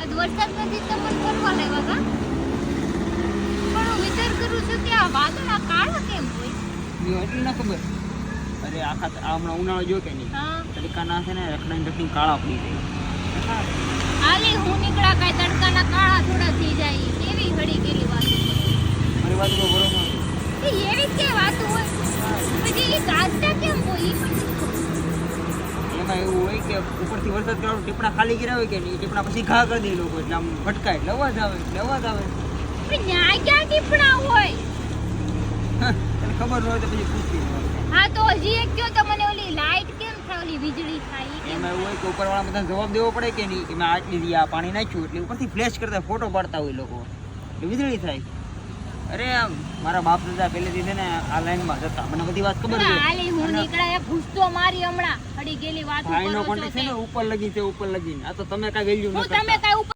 આજ વરસાદ નથી તમને ફરવા લાવ્યા કા? પણ હું વિચાર કરું છું કે આ વાદળા કાળા કેમ હોય? એટલી ના ખબર. અરે આખા આ હમણાં ઉનાળો જો કે નહીં હા તડકાના છે ને રખડાઈને કાળા પડી જાય. હાલી હું નીકળા કાંઈ તડકાના કાળા થોડા થઈ જાય કેવી હળી ગયેલી વાતો મારી વાત બહુ બરોબર. એવી કે વાતો હોય પછી એ ગાજતા કેમ હોય ઈ પણ એમાં એવું હોય કે ઉપરથી વરસાદ કાળો ટીપણા ખાલી કર્યા હોય કે નહીં ટીપણા પછી ઘા કરી દે લોકો એટલે આમ ભટકાય એટલે અવાજ આવે પણ ન્યાય ક્યાં ટીપણા હોય? તને ખબર ન હોય તો પછી પૂછવી. હા તો હજી એક કયો તો મને ઓલી લાઈટ કેમ થાય ઓલી વીજળી થાય ઈ કેમ? એમાં એવું હોય કે ઉપરવાળા બધા જવાબ દેવો પડે કે નહીં કે મેં આટલી દી આ પાણી નાખ્યું એટલે ઉપરથી ફ્લેશ કરતા ફોટો પાડતા હોય લોકો એટલે વીજળી થાય. અરે આમ મારા બાપ દાદા પહેલેથી છે ને આ લાઈનમાં જતા મને બધી વાત ખબર છે. હાલી હું નીકળ્યા ભૂસતો મારી હમણાં હળી ગયેલી વાતો ભાઈનો કરો છો કોન્ટેક્ટ છે ને ઉપર લગી આ તો તમે કાંઈ વેલ્યુ હું ન કરતા. તમે કાંઈ